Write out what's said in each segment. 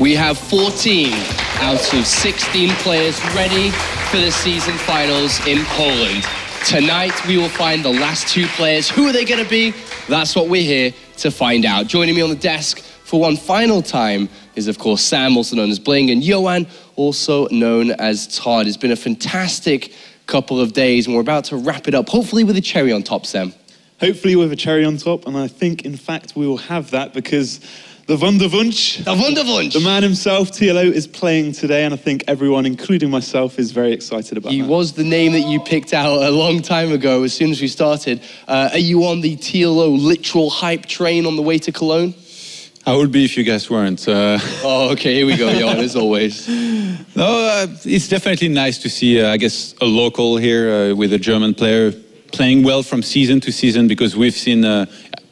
We have 14 out of 16 players ready for the season finals in Poland. Tonight, we will find the last 2 players. Who are they going to be? That's what we're here to find out. Joining me on the desk for one final time is, of course, Sam, also known as Bling, and Johan, also known as Todd. It's been a fantastic couple of days, and we're about to wrap it up, hopefully with a cherry on top, Sam. Hopefully with a cherry on top, and I think, in fact, we will have that because the Wunderwunsch, the man himself, TLO, is playing today, and I think everyone, including myself, is very excited about that. He was the name that you picked out a long time ago, as soon as we started. Are you on the TLO literal hype train on the way to Cologne? I would be if you guys weren't. Oh, okay, here we go, Johan, as always. No, it's definitely nice to see, I guess, a local here with a German player playing well from season to season, because we've seen, I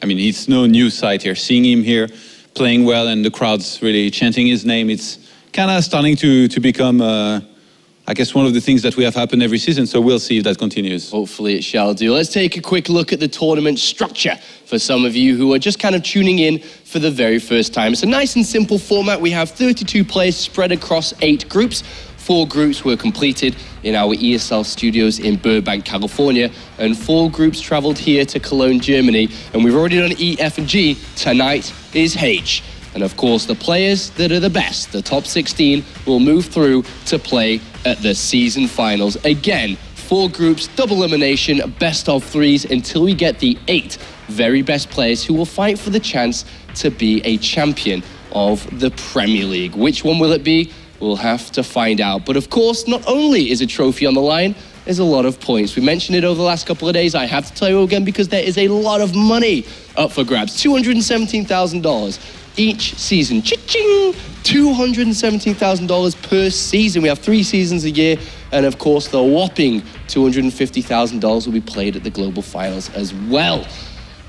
mean, it's no new sight here. Seeing him here playing well and the crowd's really chanting his name, it's kind of starting to become, I guess, one of the things that we have happen every season, so we'll see if that continues. Hopefully it shall do. Let's take a quick look at the tournament structure for some of you who are just kind of tuning in for the very first time. It's a nice and simple format. We have 32 players spread across 8 groups. 4 groups were completed in our ESL studios in Burbank, California, and 4 groups traveled here to Cologne, Germany. And we've already done E, F, and G. Tonight is H. And of course, the players that are the best, the top 16, will move through to play at the season finals. Again, 4 groups, double elimination, best of 3s until we get the 8 very best players who will fight for the chance to be a champion of the Premier League. Which one will it be? We'll have to find out. But of course, not only is a trophy on the line, there's a lot of points. We mentioned it over the last couple of days. I have to tell you again because there is a lot of money up for grabs. $217,000 each season. Cha-ching! $217,000 per season. We have 3 seasons a year. And of course, the whopping $250,000 will be played at the global finals as well.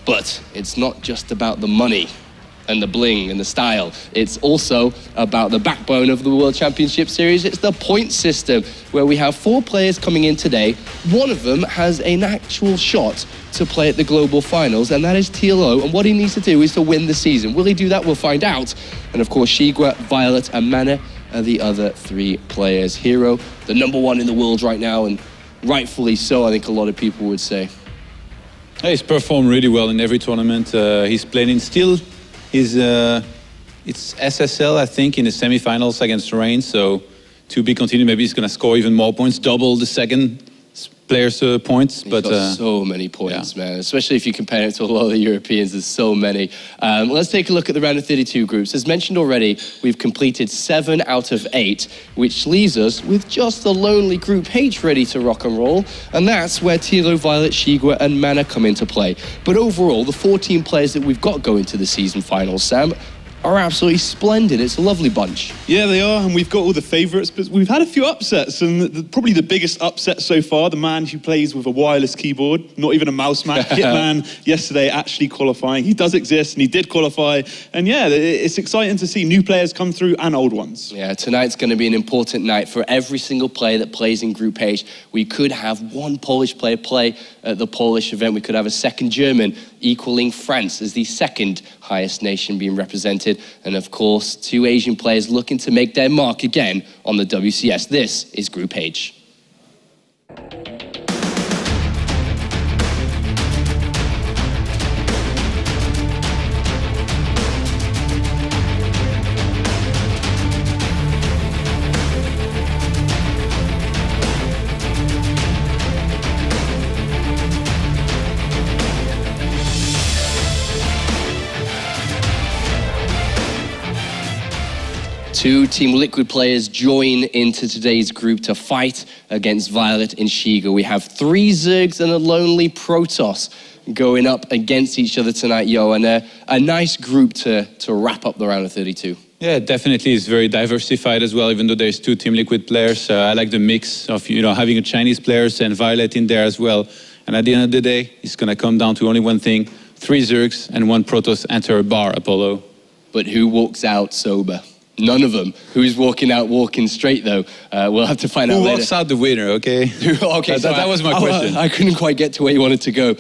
But it's not just about the money and the bling and the style. It's also about the backbone of the World Championship Series. It's the point system, where we have 4 players coming in today. One of them has an actual shot to play at the global finals, and that is TLO. And what he needs to do is to win the season. Will he do that? We'll find out. And of course, Shigua, viOLet, and Mana are the other 3 players. Hero, the #1 in the world right now, and rightfully so, I think a lot of people would say. He's performed really well in every tournament. He's played in still. It's SSL, I think, in the semifinals against Reign, so to be continued. Maybe he's going to score even more points, double the second player's points. He's got so many points, yeah, man, especially if you compare it to a lot of the Europeans. There's so many. Let's take a look at the round of 32 groups. As mentioned already, we've completed 7 out of 8, which leaves us with just the lonely Group H ready to rock and roll, and that's where TLO, viOLet, Shigua, and Mana come into play. But overall, the 14 players that we've got going to the season finals, Sam, are absolutely splendid. It's a lovely bunch. Yeah, they are, and we've got all the favourites, but we've had a few upsets, and probably the biggest upset so far, the man who plays with a wireless keyboard, not even a mouse mat, Hitman, yesterday actually qualifying. He does exist, and he did qualify, and yeah, it's exciting to see new players come through and old ones. Yeah, tonight's going to be an important night for every single player that plays in Group H. We could have 1 Polish player play at the Polish event. We could have a 2nd German, equaling France as the 2nd highest nation being represented. And of course, 2 Asian players looking to make their mark again on the WCS. This is Group H. 2 Team Liquid players join into today's group to fight against viOLet and Shigua. We have 3 Zergs and a lonely Protoss going up against each other tonight, Yo, and a nice group to wrap up the round of 32. Yeah, definitely. It's very diversified as well, even though there's 2 Team Liquid players. I like the mix of, having a Chinese players and viOLet in there as well. And at the end of the day, it's going to come down to only one thing. 3 Zergs and 1 Protoss enter a bar, Apollo. But who walks out sober? None of them. Who's walking out walking straight, though? We'll have to find out later. Who walks out the winner, okay? Okay, that was my question. I couldn't quite get to where you wanted to go.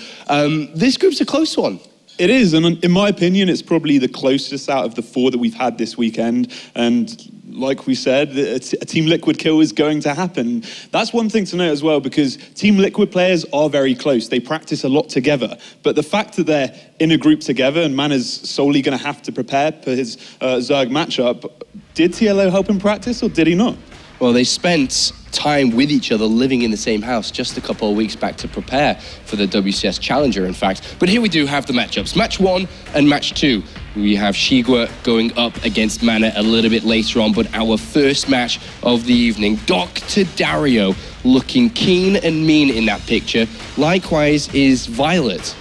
This group's a close one. It is, and in my opinion, it's probably the closest out of the 4 that we've had this weekend. And like we said, a Team Liquid kill is going to happen. That's one thing to note as well, because Team Liquid players are very close. They practice a lot together. But the fact that they're in a group together and Man is solely going to have to prepare for his Zerg matchup, did TLO help him practice or did he not? Well, they spent time with each other living in the same house just a couple of weeks back to prepare for the WCS Challenger, in fact. But here we do have the matchups. Match 1 and Match 2. We have Shigua going up against Mana a little bit later on, but our first match of the evening, Dr. Dario looking keen and mean in that picture. Likewise is viOLet,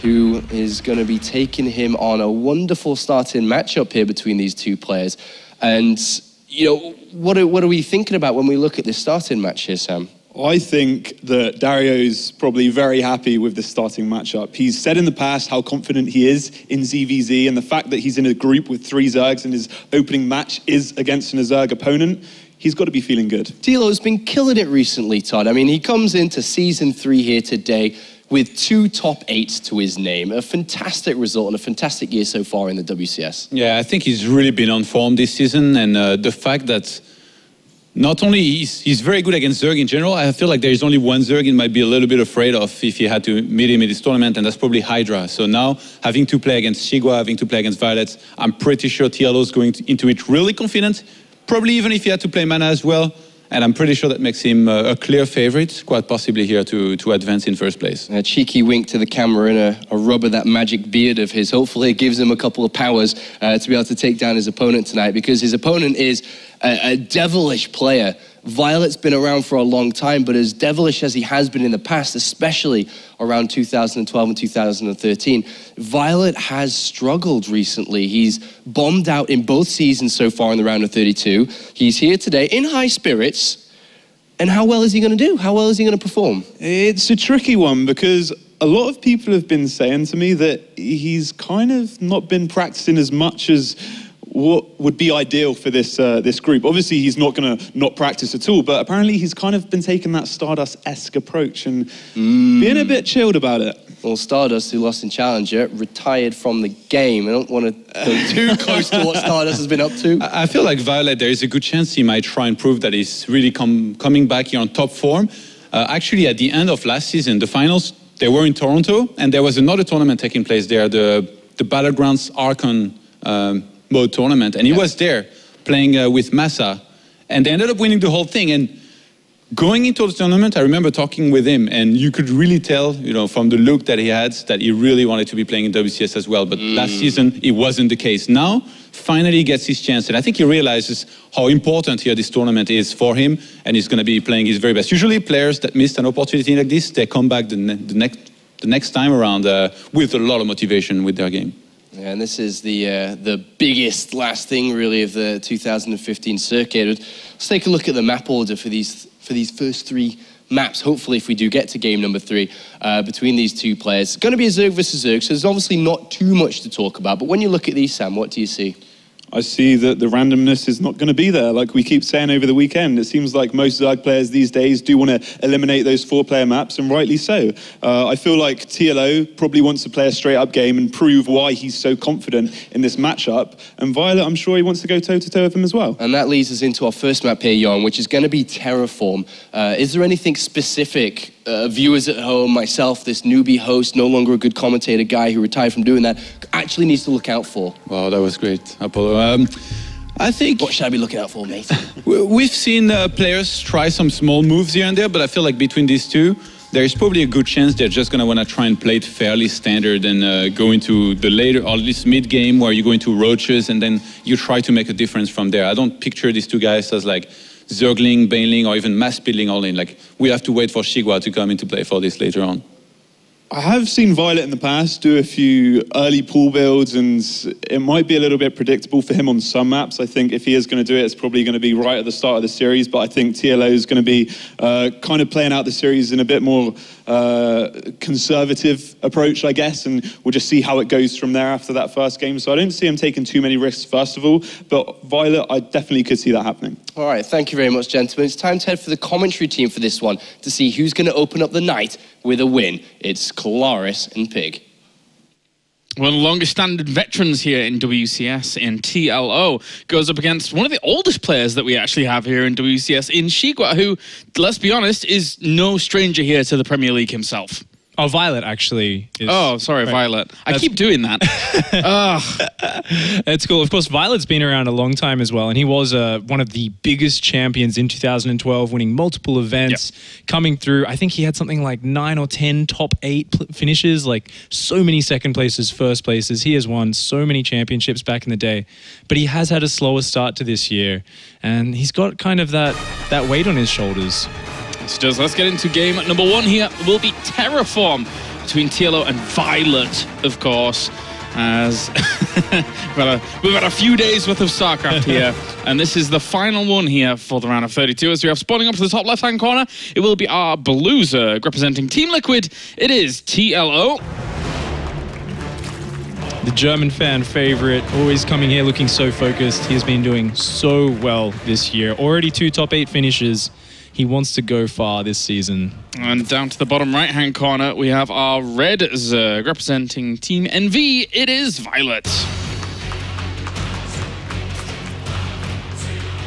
who is going to be taking him on. A wonderful starting matchup here between these two players. And you know, what are we thinking about when we look at this starting match here, Sam? I think that Dario's probably very happy with this starting matchup. He's said in the past how confident he is in ZvZ, and the fact that he's in a group with 3 Zergs and his opening match is against an Zerg opponent, he's got to be feeling good. TLO's been killing it recently, Todd. I mean, he comes into Season 3 here today with 2 top 8s to his name. A fantastic result and a fantastic year so far in the WCS. Yeah, I think he's really been on form this season, and the fact that not only he's very good against Zerg in general, I feel like there is only one Zerg he might be a little bit afraid of if he had to meet him in this tournament, and that's probably Hydra. So now, having to play against Shigua, having to play against viOLet, I'm pretty sure TLO is going into it really confident, probably even if he had to play Mana as well. And I'm pretty sure that makes him a clear favorite, quite possibly here to advance in first place. A cheeky wink to the camera and a rub of that magic beard of his. Hopefully it gives him a couple of powers to be able to take down his opponent tonight, because his opponent is a devilish player. viOLet's been around for a long time, but as devilish as he has been in the past, especially around 2012 and 2013, viOLet has struggled recently. He's bombed out in both seasons so far in the round of 32. He's here today in high spirits. And how well is he going to do? How well is he going to perform? It's a tricky one, because a lot of people have been saying to me that he's kind of not been practicing as much as what would be ideal for this this group. Obviously, he's not going to not practice at all, but apparently he's kind of been taking that Stardust-esque approach and being a bit chilled about it. Well, Stardust, who lost in Challenger, retired from the game. I don't want to go too close to what Stardust has been up to. I feel like viOLet, there is a good chance he might try and prove that he's really coming back here on top form. Actually, at the end of last season, the finals, they were in Toronto, and there was another tournament taking place there, the Battlegrounds Archon mode tournament, and he was there playing with Massa, and they ended up winning the whole thing. And going into the tournament, I remember talking with him, and you could really tell, you know, from the look that he had, that he really wanted to be playing in WCS as well. But last season, it wasn't the case. Now, finally he gets his chance, and I think he realizes how important here this tournament is for him, and he's going to be playing his very best. Usually, players that missed an opportunity like this, they come back the next time around with a lot of motivation with their game. Yeah, and this is the biggest last thing really of the 2015 circuit. Let's take a look at the map order for these first 3 maps. Hopefully, if we do get to game number 3 between these two players, it's going to be a Zerg versus Zerg, so there's obviously not too much to talk about. But when you look at these, Sam, what do you see? I see that the randomness is not going to be there, like we keep saying over the weekend. It seems like most Zerg players these days do want to eliminate those 4-player maps, and rightly so. I feel like TLO probably wants to play a straight-up game and prove why he's so confident in this matchup. And viOLet, I'm sure he wants to go toe-to-toe with him as well. And that leads us into our first map here, Jon, which is going to be Terraform. Is there anything specific, viewers at home, myself, this newbie host, no longer a good commentator guy who retired from doing that, actually needs to look out for? Wow, that was great, Apollo. I think... What should I be looking out for, mate? We've seen players try some small moves here and there, but I feel like between these two, there's probably a good chance they're just going to want to try and play it fairly standard and go into the later, or at least mid-game, where you go into roaches and then you try to make a difference from there. I don't picture these two guys as like Zergling, Baneling, or even mass speedling all in. Like, we have to wait for Shigua to come into play for this later on. I have seen viOLet in the past do a few early pool builds, and it might be a little bit predictable for him on some maps. I think if he is going to do it, it's probably going to be right at the start of the series, but I think TLO is going to be kind of playing out the series in a bit more conservative approach, I guess, and we'll just see how it goes from there after that first game. So I don't see him taking too many risks, first of all, but viOLet, I definitely could see that happening. All right, thank you very much, gentlemen. It's time to head for the commentary team for this one to see who's going to open up the night with a win. It's Claris and Pig. One of the longest standing veterans here in WCS in TLO goes up against one of the oldest players that we actually have here in WCS in Shigwa, who, let's be honest, is no stranger here to the Premier League himself. Oh, viOLet actually is... Oh, sorry, right. viOLet. I keep doing that. It's cool. Of course, viOLet's been around a long time as well, and he was one of the biggest champions in 2012, winning multiple events, coming through. I think he had something like 9 or 10 top 8 finishes, like so many second places, first places. He has won so many championships back in the day, but he has had a slower start to this year, and he's got kind of that weight on his shoulders. So let's get into game number 1 here. Will be Terraform between TLO and viOLet, of course, as we've had a few days worth of StarCraft here, and this is the final one here for the round of 32. As we have spawning up to the top left-hand corner, it will be our Blue Zerg representing Team Liquid. It is TLO. The German fan favorite, always coming here looking so focused. He has been doing so well this year. Already 2 top 8 finishes. He wants to go far this season. And down to the bottom right-hand corner, we have our red Zerg representing Team NV. It is viOLet.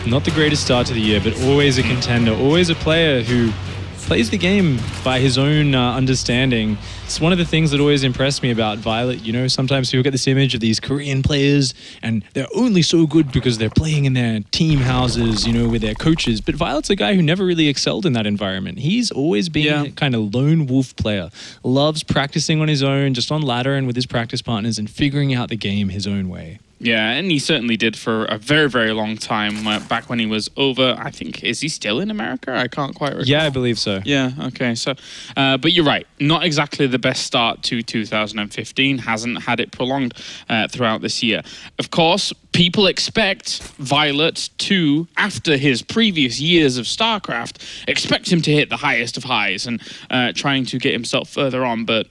Not the greatest start to the year, but always a contender, always a player who plays the game by his own understanding. It's one of the things that always impressed me about viOLet. You know, sometimes people get this image of these Korean players and they're only so good because they're playing in their team houses, you know, with their coaches. But viOLet's a guy who never really excelled in that environment. He's always been a kind of lone wolf player. Loves practicing on his own, just on ladder and with his practice partners and figuring out the game his own way. Yeah, and he certainly did for a very, very long time, back when he was over, I think, is he still in America? I can't quite recall. Yeah, I believe so. Yeah, okay, so, but you're right, not exactly the best start to 2015, hasn't had it prolonged throughout this year. Of course, people expect viOLet to, after his previous years of StarCraft, expect him to hit the highest of highs and trying to get himself further on, but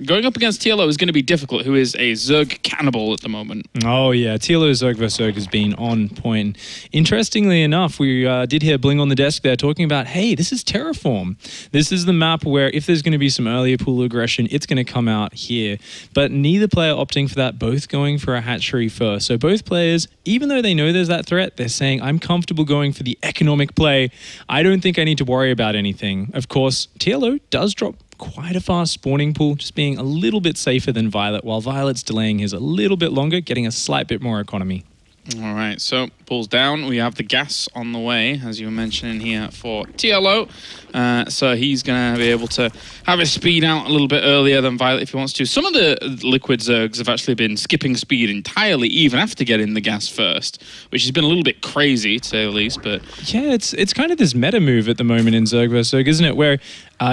going up against TLO is going to be difficult, who is a Zerg cannibal at the moment. Oh yeah, TLO Zerg vs Zerg has been on point. Interestingly enough, we did hear Bling on the desk there talking about, hey, this is Terraform. This is the map where if there's going to be some earlier pool aggression, it's going to come out here. But neither player opting for that, both going for a hatchery first. So both players, even though they know there's that threat, they're saying, I'm comfortable going for the economic play. I don't think I need to worry about anything. Of course, TLO does drop quite a fast spawning pool, just being a little bit safer than viOLet, while viOLet's delaying his a little bit longer, getting a slight bit more economy. All right, so pulls down. We have the gas on the way, as you were mentioning here, for TLO. So he's going to be able to have his speed out a little bit earlier than viOLet if he wants to. Some of the Liquid Zergs have actually been skipping speed entirely, even after getting the gas first, which has been a little bit crazy, to say the least. But yeah, it's kind of this meta move at the moment in Zerg vs Zerg, isn't it? Where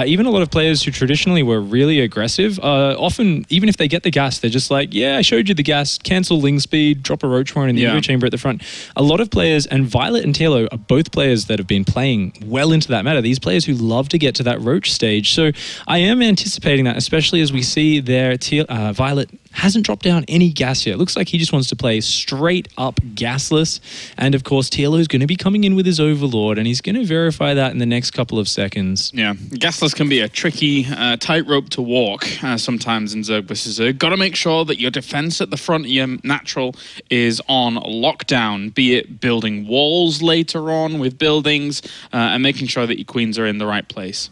even a lot of players who traditionally were really aggressive, often, even if they get the gas, they're just like, yeah, I showed you the gas, cancel Ling speed, drop a Roach Horn in the Evo Chamber at the front. A lot of players, and viOLet and TLO are both players that have been playing well into that meta. These players who love to get to that Roach stage. So I am anticipating that, especially as we see their viOLet hasn't dropped down any gas yet. Looks like he just wants to play straight up gasless. And of course, TLO is going to be coming in with his Overlord, and he's going to verify that in the next couple of seconds. Yeah, gasless can be a tricky tightrope to walk sometimes in Zerg vs Zerg. Got to make sure that your defense at the front, your natural, is on lockdown, be it building walls later on with buildings and making sure that your queens are in the right place.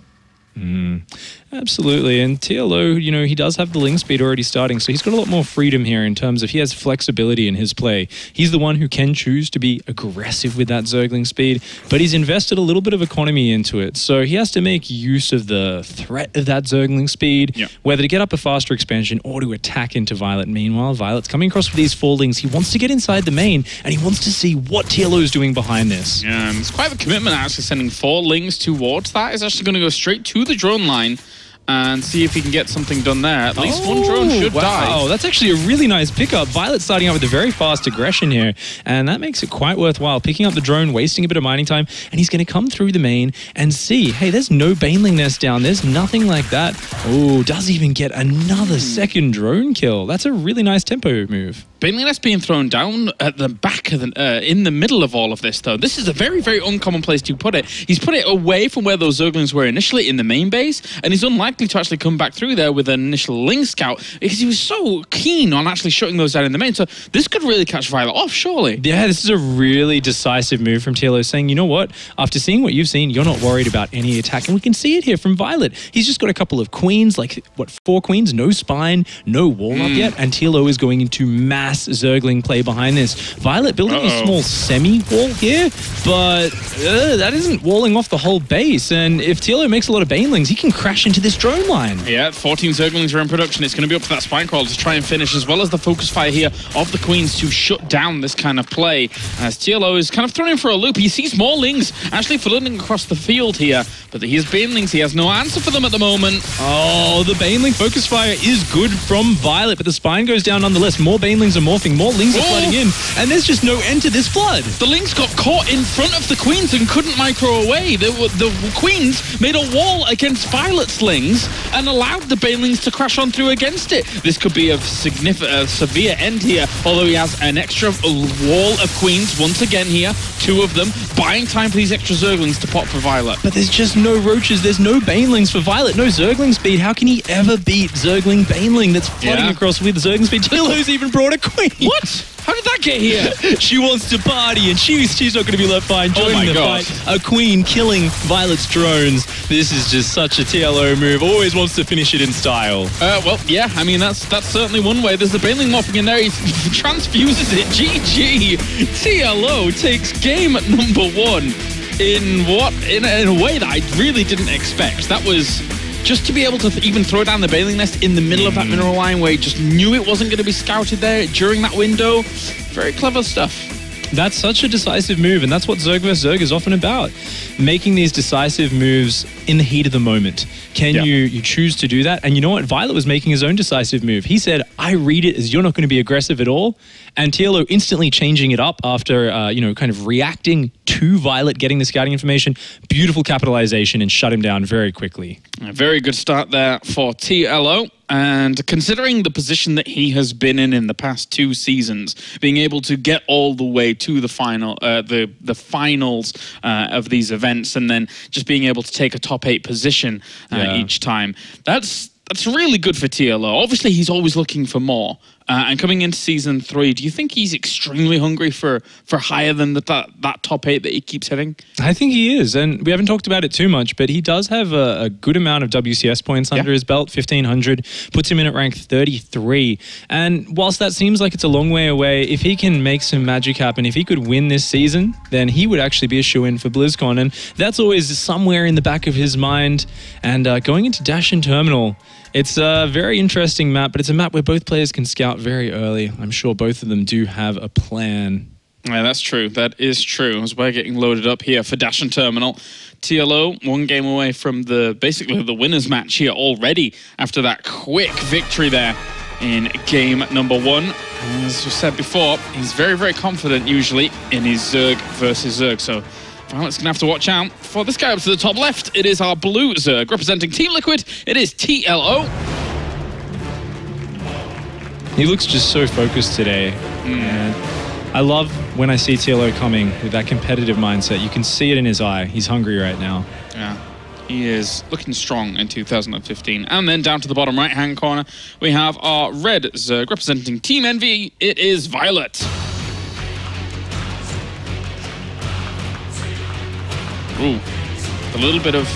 Absolutely, and TLO, you know, he does have the Ling speed already starting, so he's got a lot more freedom here in terms of he has flexibility in his play. He's the one who can choose to be aggressive with that Zergling speed, but he's invested a little bit of economy into it, so he has to make use of the threat of that Zergling speed, whether to get up a faster expansion or to attack into viOLet. Meanwhile, viOLet's coming across with these 4 Lings. He wants to get inside the main, and he wants to see what TLO's doing behind this. Yeah, and it's quite a commitment actually, sending 4 Lings towards that. Is actually going to go straight to the drone line and see if he can get something done there. At least one drone should die. Oh, that's actually a really nice pickup. viOLet starting out with a very fast aggression here, and that makes it quite worthwhile. Picking up the drone, wasting a bit of mining time, and he's going to come through the main and see, hey, there's no Baneling nest down. There's nothing like that. Oh, does even get another second drone kill. That's a really nice tempo move. Baneling Nest being thrown down at the back of in the middle of all of this, though. This is a very, very uncommon place to put it. He's put it away from where those Zerglings were initially in the main base, and he's unlikely to actually come back through there with an initial Ling Scout because he was so keen on actually shutting those down in the main. So this could really catch viOLet off, surely. Yeah, this is a really decisive move from TLO, saying, you know what, after seeing what you've seen, you're not worried about any attack, and we can see it here from viOLet. He's just got a couple of queens, like, what, 4 queens, no spine, no wall up yet, and TLO is going into mass Zergling play behind this. viOLet building a small semi-wall here, but that isn't walling off the whole base, and if TLO makes a lot of Banelings, he can crash into this drone line. Yeah, 14 Zerglings are in production. It's going to be up to that Spine Crawler to try and finish, as well as the focus fire here of the queens to shut down this kind of play, as TLO is kind of thrown in for a loop. He sees more Lings actually flooding across the field here, but he has Banelings. He has no answer for them at the moment. Oh, the Baneling focus fire is good from viOLet, but the Spine goes down nonetheless. More Banelings are morphing, more Lings are flooding in, and there's just no end to this flood. The Lings got caught in front of the queens and couldn't micro away. The queens made a wall against viOLet's Lings and allowed the Banelings to crash on through against it. This could be a severe end here, although he has an extra wall of queens once again here, 2 of them, buying time for these extra Zerglings to pop for viOLet. But there's just no roaches, there's no Banelings for viOLet, no Zergling speed. How can he ever beat Zergling Baneling that's flooding across with Zergling speed? TLO's even brought a queen. What? How did that get here? She wants to party, and she's not going to be left behind joining the fight. A queen killing viOLet's drones. This is just such a TLO move. Always wants to finish it in style. Well, yeah, I mean, that's certainly one way. There's the Baneling morphing in there. He transfuses it. GG. TLO takes game number 1 in a way that I really didn't expect. That was just to be able to even throw down the Baneling Nest in the middle of that mineral line where he just knew it wasn't going to be scouted there during that window. Very clever stuff. That's such a decisive move, and that's what Zerg vs. Zerg is often about. Making these decisive moves in the heat of the moment. Can you choose to do that? And you know what? viOLet was making his own decisive move. He said, I read it as you're not going to be aggressive at all. And TLO instantly changing it up after, kind of reacting to viOLet, getting the scouting information. Beautiful capitalization and shut him down very quickly. A very good start there for TLO. And considering the position that he has been in the past 2 seasons, being able to get all the way to the final, the finals of these events, and then just being able to take a top 8 position each time, that's really good for TLO. Obviously, he's always looking for more. And coming into Season 3, do you think he's extremely hungry for higher than that top 8 that he keeps hitting? I think he is, and we haven't talked about it too much, but he does have a good amount of WCS points under his belt, 1,500, puts him in at rank 33. And whilst that seems like it's a long way away, if he can make some magic happen, if he could win this season, then he would actually be a shoo-in for BlizzCon, and that's always somewhere in the back of his mind. And going into Dashin Terminal, it's a very interesting map, but it's a map where both players can scout very early. I'm sure both of them do have a plan. Yeah, that's true. That is true. As we're getting loaded up here for Dashin Terminal, TLO 1 game away from basically the winners match here already after that quick victory there in game number 1. As we said before, he's very, very confident usually in his Zerg versus Zerg. So viOLet's going to have to watch out for this guy up to the top left. It is our blue Zerg representing Team Liquid. It is TLO. He looks just so focused today. And I love when I see TLO coming with that competitive mindset. You can see it in his eye. He's hungry right now. Yeah, he is looking strong in 2015. And then down to the bottom right-hand corner, we have our red Zerg representing Team Envy. It is viOLet. Ooh, a little bit of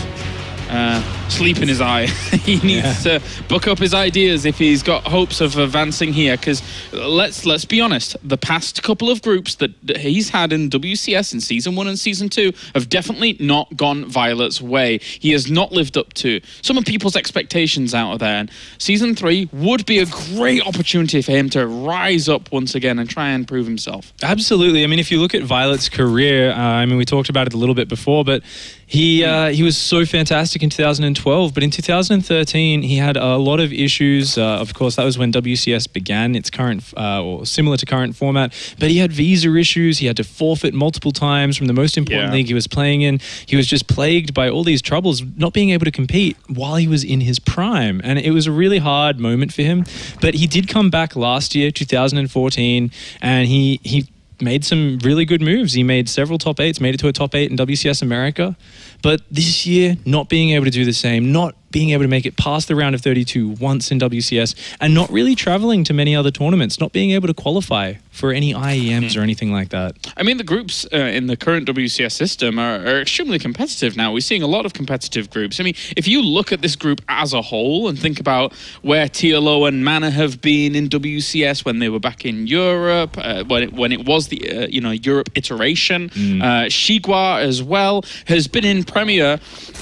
sleep in his eye. He needs to book up his ideas if he's got hopes of advancing here, because let's be honest, the past couple of groups that he's had in WCS in Season 1 and Season 2 have definitely not gone viOLet's way. He has not lived up to some of people's expectations out of there, and Season 3 would be a great opportunity for him to rise up once again and try and prove himself. Absolutely. I mean, if you look at viOLet's career, we talked about it a little bit before, but he was so fantastic in 2002. 2012, but in 2013 he had a lot of issues. Of course, that was when WCS began its current, or similar to current format, but he had visa issues. He had to forfeit multiple times from the most important league he was playing in. He was just plagued by all these troubles, not being able to compete while he was in his prime, and it was a really hard moment for him. But he did come back last year, 2014, and he made some really good moves. He made several top 8s, made it to a top 8 in WCS America. But this year, not being able to do the same, not being able to make it past the round of 32 once in WCS, and not really traveling to many other tournaments, not being able to qualify for any IEMs or anything like that. I mean, the groups in the current WCS system are extremely competitive now. We're seeing a lot of competitive groups. I mean, if you look at this group as a whole and think about where TLO and Mana have been in WCS when they were back in Europe, when it was the Europe iteration, Shigua as well has been in Premier,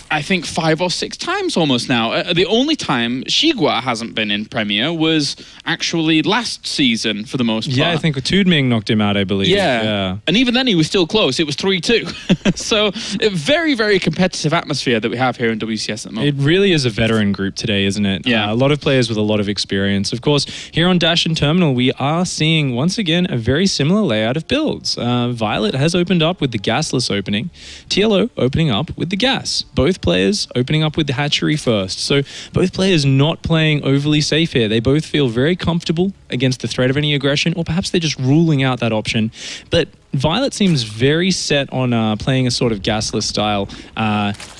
I think 5 or 6 times almost now. The only time Shigua hasn't been in Premier was actually last season for the most part. Yeah, I think Tudming knocked him out, I believe. Yeah. And even then he was still close. It was 3-2. So a very, very competitive atmosphere that we have here in WCS at the moment. It really is a veteran group today, isn't it? Yeah. A lot of players with a lot of experience. Of course, here on Dash and Terminal, we are seeing, once again, a very similar layout of builds. viOLet has opened up with the gasless opening. TLO opening up with the gas. Both players opening up with the hatchery first. So both players not playing overly safe here. They both feel very comfortable against the threat of any aggression, or perhaps they're just ruling out that option. But viOLet seems very set on playing a sort of gasless style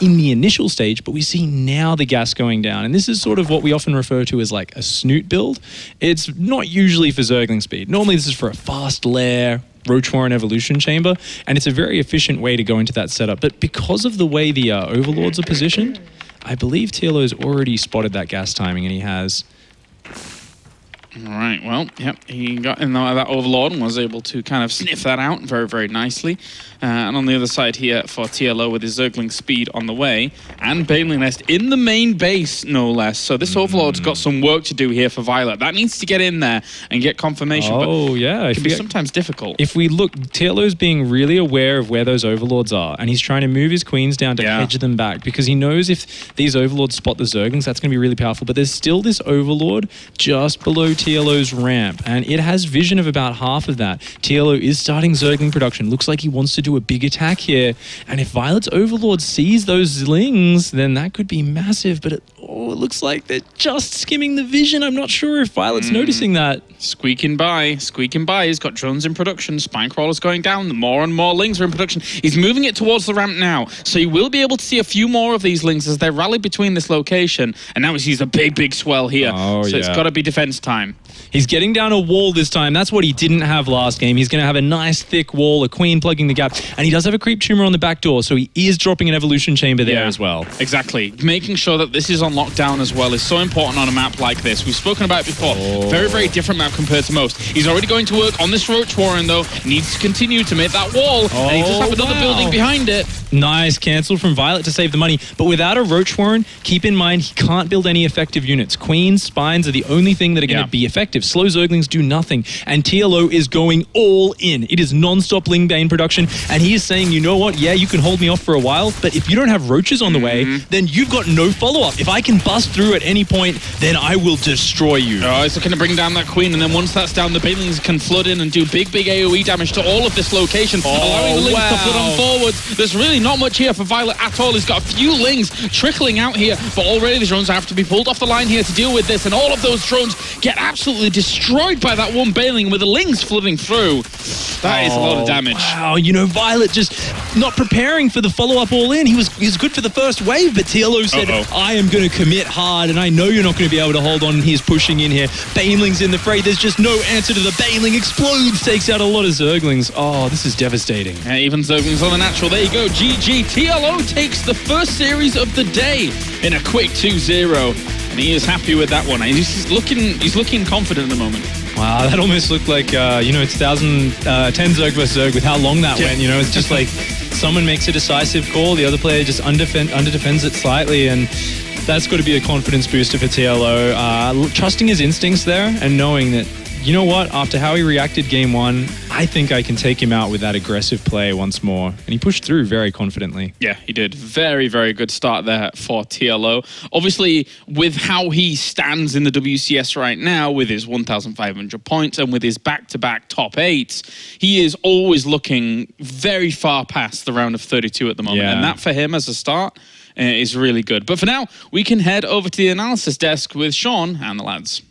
in the initial stage, but we see now the gas going down. And this is sort of what we often refer to as like a snoot build. It's not usually for Zergling speed. Normally this is for a fast lair, Roach-Warren Evolution Chamber, and it's a very efficient way to go into that setup. But because of the way the Overlords are positioned, I believe TLO's already spotted that gas timing, and he has. All right, well, yep, he got in that Overlord and was able to kind of sniff that out very, very nicely. And on the other side here for TLO with his Zergling speed on the way, and Baneling Nest in the main base, no less. So this Overlord's got some work to do here for viOLet. That needs to get in there and get confirmation, but it can be sometimes difficult. If we look, TLO's being really aware of where those Overlords are, and he's trying to move his Queens down to hedge them back, because he knows if these Overlords spot the Zerglings, that's going to be really powerful. But there's still this Overlord just below TLO's ramp, and it has vision of about half of that. TLO is starting Zergling production. Looks like he wants to do a big attack here, and if viOLet's Overlord sees those Zlings, then that could be massive, but it looks like they're just skimming the vision. I'm not sure if viOLet's noticing that. Squeaking by. He's got drones in production. Spine crawlers going down. More and more Lings are in production. He's moving it towards the ramp now, so you will be able to see a few more of these Lings as they rally between this location, and now he sees a big, big swell here. It's got to be defense time. He's getting down a wall this time. That's what he didn't have last game. He's going to have a nice thick wall, a Queen plugging the gap, and he does have a creep tumor on the back door, so he is dropping an Evolution Chamber there as well. Exactly. Making sure that this is on lockdown as well is so important on a map like this. We've spoken about it before. Very, very different map compared to most. He's already going to work on this Roach-Warren, though. Needs to continue to make that wall, and he does have another building behind it. Nice cancel from viOLet to save the money, but without a Roach-Warren, keep in mind he can't build any effective units. Queens, Spines are the only thing that are going to be effective. Slow Zerglings do nothing, and TLO is going all in. It is non-stop Lingbane production, and he is saying, you know what, yeah, you can hold me off for a while, but if you don't have roaches on the way, then you've got no follow-up. If I can bust through at any point, then I will destroy you. He's looking to bring down that Queen, and then once that's down, the Banelings can flood in and do big, big AoE damage to all of this location, allowing the Lings to flood on forwards. There's really not much here for viOLet at all. He's got a few Lings trickling out here, but already the drones have to be pulled off the line here to deal with this, and all of those drones get absolutely destroyed by that one Baneling with the Lings flooding through. That is a lot of damage. Wow, you know, viOLet just not preparing for the follow-up all in. He was good for the first wave, but TLO said, I am going to commit hard, and I know you're not going to be able to hold on, and he's pushing in here. Baneling's in the fray. There's just no answer to the Baneling. Explodes, takes out a lot of Zerglings. Oh, this is devastating. Yeah, even Zerglings on the natural. There you go, GG. TLO takes the first series of the day in a quick 2-0. And he is happy with that one. He's looking confident at the moment. Wow, that almost looked like, 2010 Zerg vs. Zerg with how long that went. You know, it's just like someone makes a decisive call, the other player just underdefends it slightly, and that's got to be a confidence booster for TLO. Trusting his instincts there and knowing that you know what? After how he reacted game one, I think I can take him out with that aggressive play once more. And he pushed through very confidently. Yeah, he did. Very, very good start there for TLO. Obviously, with how he stands in the WCS right now, with his 1,500 points and with his back-to-back top 8s, he is always looking very far past the round of 32 at the moment. Yeah. And that for him as a start is really good. But for now, we can head over to the analysis desk with Sean and the lads.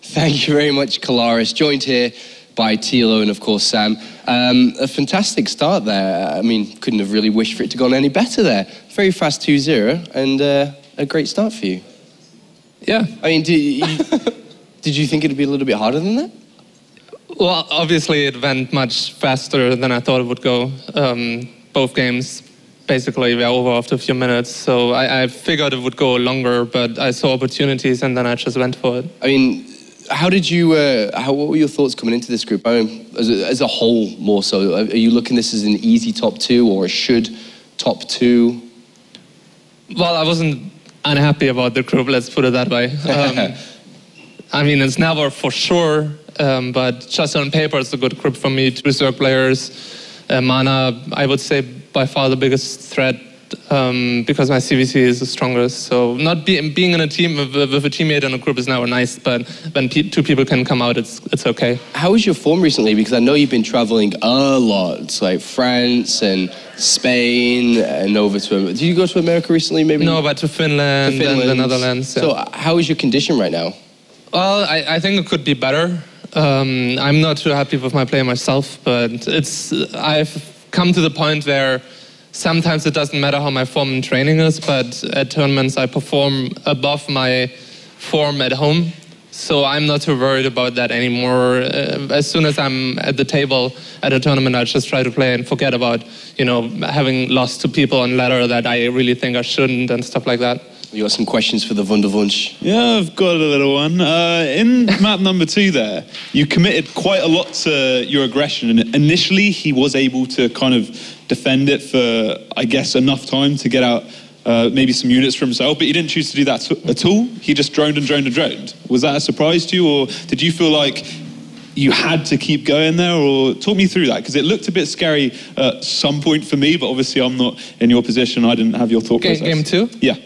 Thank you very much, Kalaris. Joined here by TLO and, of course, Sam. A fantastic start there. I mean, couldn't have really wished for it to go on any better there. Very fast 2-0 and a great start for you. Yeah. I mean, did you think it'd be a little bit harder than that? Well, obviously it went much faster than I thought it would go. Both games basically were over after a few minutes, so I figured it would go longer, but I saw opportunities and then I just went for it. I mean, how did you? What were your thoughts coming into this group? I mean, as a whole, more so. Are you looking at this as an easy top 2 or a should top 2? Well, I wasn't unhappy about the group. Let's put it that way. I mean, it's never for sure, but just on paper, it's a good group for me. 2 Zerg players, Mana, I would say by far the biggest threat. Because my ZvZ is the strongest. So not being in a team with a teammate in a group is never nice, but when 2 people can come out, it's okay. How was your form recently? Because I know you've been traveling a lot, like France and Spain and over to... Did you go to America recently, maybe? No, but to Finland and the Netherlands. Yeah. So how is your condition right now? Well, I think it could be better. I'm not too happy with my play myself, but I've come to the point where sometimes it doesn't matter how my form in training is, but at tournaments I perform above my form at home. So I'm not too worried about that anymore. As soon as I'm at the table at a tournament, I just try to play and forget about, having lost to people on ladder that I really think I shouldn't and stuff like that. You got some questions for the Wunderwunsch? Yeah, I've got a little one. In map number 2 there, you committed quite a lot to your aggression, and initially he was able to kind of defend it for, I guess, enough time to get out maybe some units for himself, but he didn't choose to do that at all. He just droned and droned and droned. Was that a surprise to you, or did you feel like you had to keep going there, or talk me through that? Because it looked a bit scary at some point for me, but obviously I'm not in your position. I didn't have your thought process. Game 2? Yeah.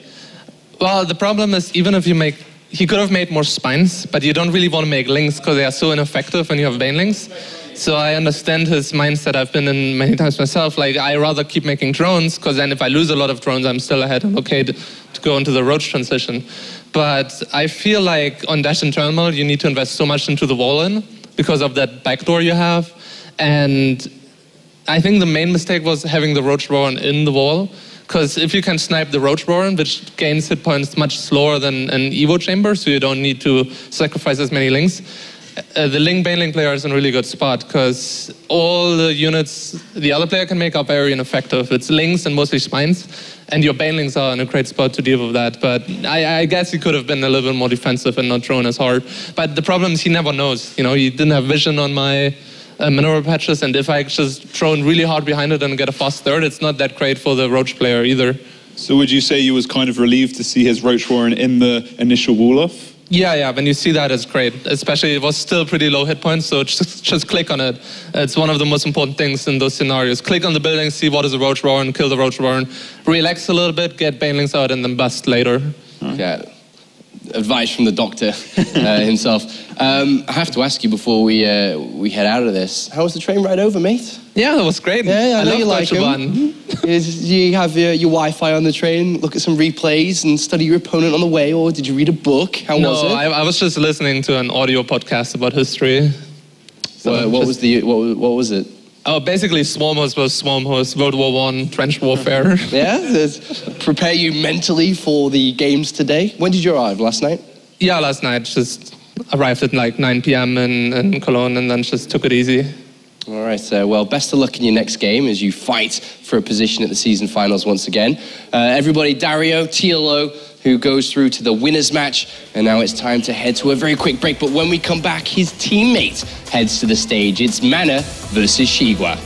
Well, the problem is, even if he could have made more spines, but you don't really want to make links because they are so ineffective when you have banelings. So I understand his mindset. I've been in many times myself. Like, I rather keep making drones, because then if I lose a lot of drones, I'm still ahead and okay to go into the roach transition. But I feel like on Dash and Terminal, you need to invest so much into the wall in because of that backdoor you have. And I think the main mistake was having the roach warren in the wall. Because if you can snipe the Roach Warren, which gains hit points much slower than an Evo chamber, so you don't need to sacrifice as many links, the Ling Baneling player is in a really good spot, because all the units the other player can make are very ineffective. It's links and mostly spines, and your Banelings are in a great spot to deal with that. But I guess he could have been a little bit more defensive and not drone as hard. But the problem is he never knows. He didn't have vision on my mineral patches, and if I just drone really hard behind it and get a fast third, it's not that great for the Roach player either. So would you say you was kind of relieved to see his Roach Warren in the initial wall-off? Yeah, when you see that, it's great. Especially, it was still pretty low hit points, so just click on it. It's one of the most important things in those scenarios. Click on the building, see what is a Roach Warren, kill the Roach Warren, relax a little bit, get Banelings out, and then bust later. Yeah. Advice from the doctor himself. I have to ask you before we head out of this. How was the train ride over, mate? Yeah, it was great. Yeah, I know you like him. Did you have your Wi-Fi on the train, look at some replays and study your opponent on the way, or did you read a book? How was it? No, I was just listening to an audio podcast about history. So what was it? Oh, basically Swarmhost was Swarmhost, World War I, trench warfare. Yeah? Prepare you mentally for the games today. When did you arrive? Last night? Yeah, last night. Just arrived at like 9 p.m. in Cologne and then just took it easy. All right, well, best of luck in your next game as you fight for a position at the season finals once again. Everybody, Dario, TLO, who goes through to the winners match, and now it's time to head to a very quick break, but when we come back, his teammate heads to the stage. It's Mana versus Shigwa.